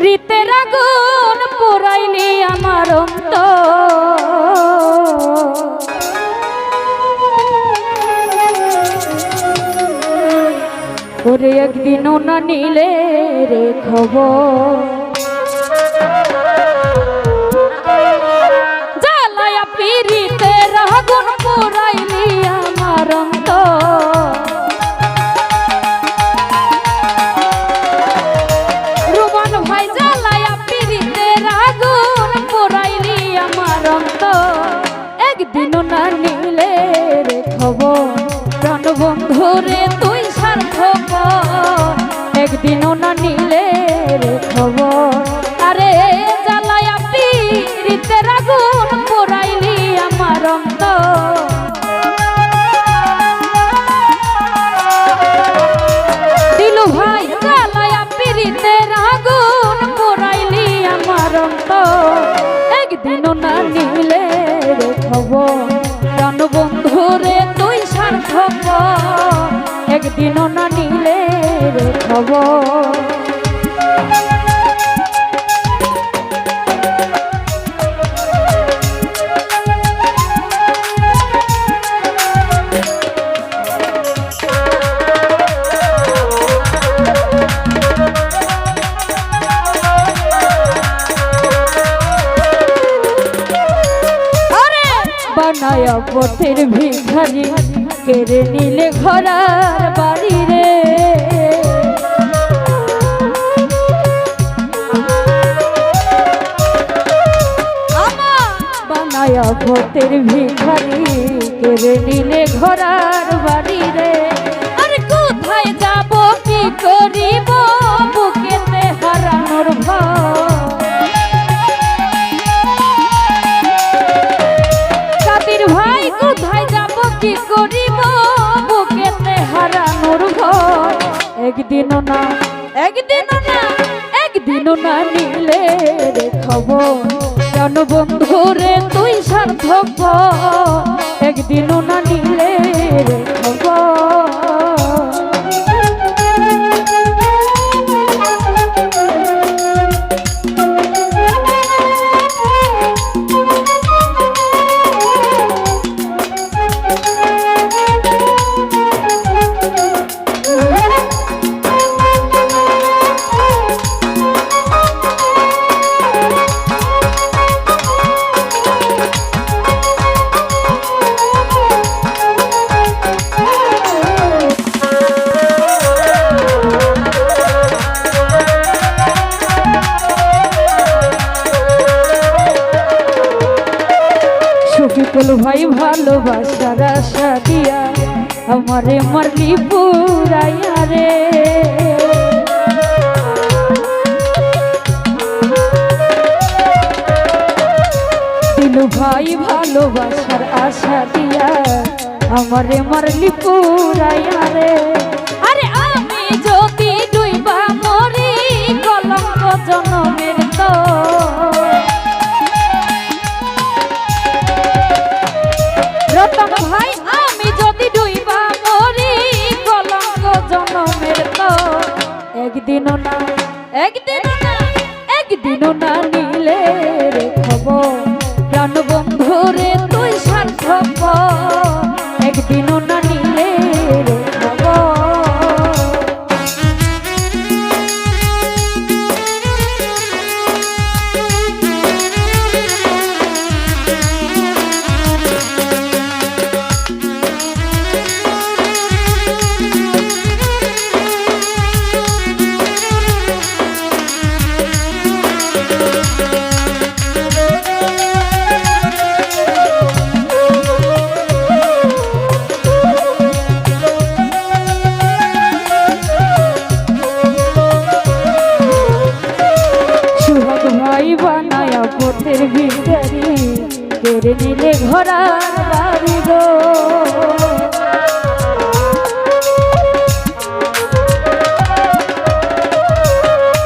রীতের আগুন পোড়াইলি আমার অন্তর ওরে একদিনও না নিলে রে খবর জ্বালায়া পিরিতের আগুন পোড়াইলি আমার অন্তর রুমান ভাই জ্বালায়া পিরিতের আগুন পোড়াইলি আমার অন্তর একদিনও না নিলে রে খবর প্রাণ বন্ধুরে তুই সার্থকর একদিনও না নিলে রে খবর আরে জ্বালায়া পিরিতের আগুন পোড়াইলি আমার অন্তর দিলু ভাই জ্বালায়া পিরিতের আগুন পোড়াইলি আমার অন্তর একদিনও না নিলে রে খবর প্রাণ বন্ধুরে তুই সার্থকর একদিনও না নিলে রে খবর বানায়া পথের ভিখারি কেড়ে নিলে ঘরার বাড়ি রে বানায়া পথের ভিখারি কেড়ে নিলে ঘরার বাড়ি রে আরে কোথায় যাব কি করিব বুকেতে হারানোর ভয় ভাই কোথায় যাব কি করিব বুকেতে হারানোর ভয় একদিনও না নিলে রে খবর প্রাণ বন্ধুরে তুই সার্থকর একদিনও না নিলে রে খবর শফিকুল ভাই ভালোবাসার আশা দিয়া আমারে মারলি পুরাইয়া রে দিলু ভাই ভালোবাসার আশা দিয়া আমারে মারলি পুরাইয়া রে আরে আমি যদি ডুইবা মরি কলঙ্ক জনমের তো রতন ভাই আমি যদি ডুইবা মরি কলঙ্ক জনমের তো একদিনও না নিলে রে খবর প্রাণ বন্ধুরে তুই সার্থকর একদিনও না নিলে রে খবর পথের ভিখারি কেড়ে নিলে ঘরার বাড়ি গো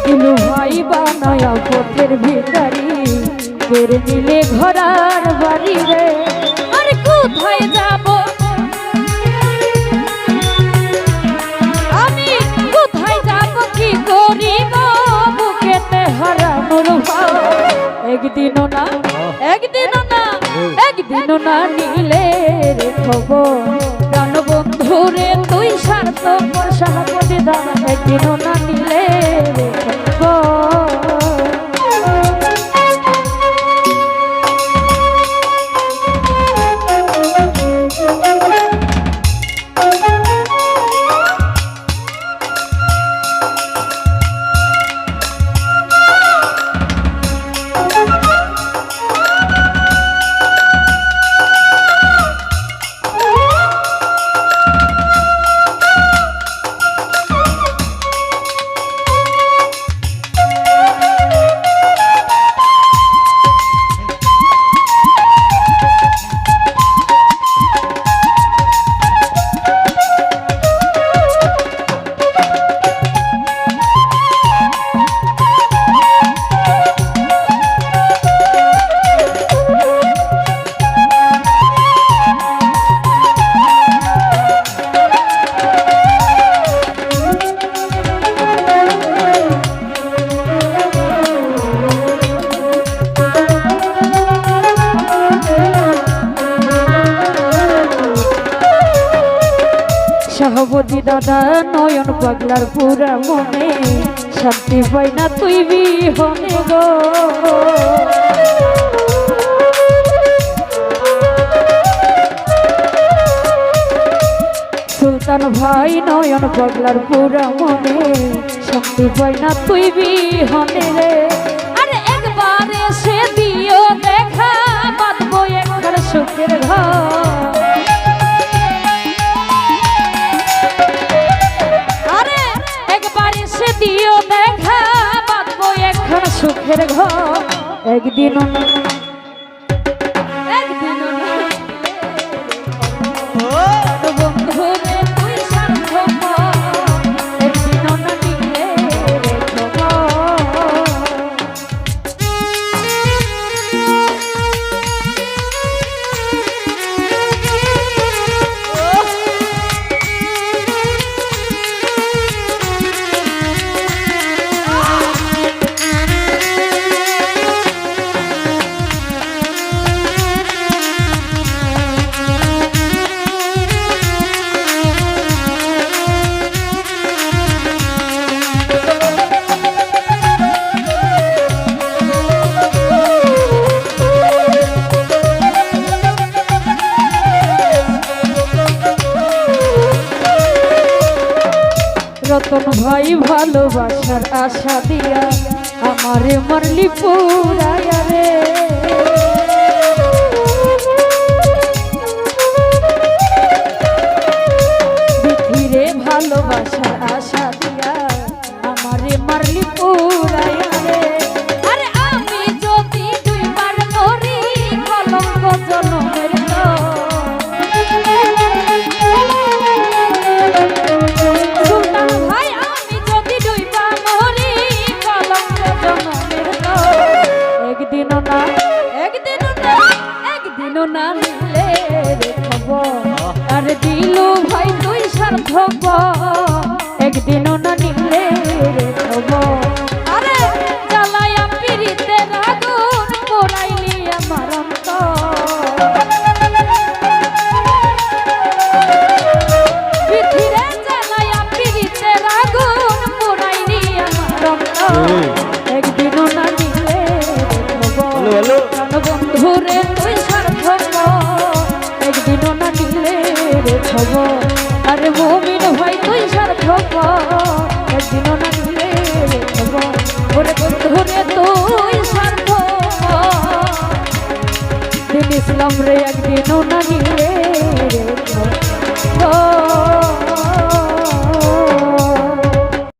দিলু ভাই বানায়া পথের ভিখারি কেড়ে নিলে ঘরার বাড়ি রে আরে কোথায় যাব আমি কোথায় যাব কি করিব বুকেতে একদিনও না একদিনও না নিলে রে খবর প্রাণ বন্ধু রে তুই স্বার্থপর সভাপতি দাদা একদিনও না নিলে রে খবর সভাপতি দাদা নয়ন পাগলার পুরা মনে শান্তি পাই না তুই বিহনে গো সুলতান ভাই নয়ন পাগলার পুরা মনে শান্তি পাই না তুই বিহনে রে আরে একবার এসে দিও দেখা বাঁধবো একবার সুখের ঘর দিও দেখা বাঁধবো এখন সুখের ঘর একদিনও না বন্ধু রে তুই স্বার্থপর একদিনও না নিলে রে খবর রতন ভাই ভালোবাসার আশা দিয়া আমারে মারলি পুরায়া রে বিধিরে ভালোবাসার আশা দিয়া আমারে মারলি পুরায়া রে আরে আমি যদি দুইবার মরি কলঙ্ক জনমের একদিনও না নিলে রে খবর আরে দিলু ভাই তুই স্বার্থপর একদিনও না নিলে রে খবর আরে জ্বালায়া পিরিতে আগুন পোড়াইলি আমার অন্তর পৃথিবীতে জ্বালায়া পিরিতে আগুন পোড়াইলি আমার অন্তর একদিনও না নিলে রে খবর বন্ধু রে তুই একদিনও না নিলে রে খবর আরে মুমিন ভাই তুই স্বার্থপর একদিনও না নিলে রে খবর ওরে বন্ধু রে তুই স্বার্থপর দিন ইসলাম রে একদিনও না নিলে রে খবর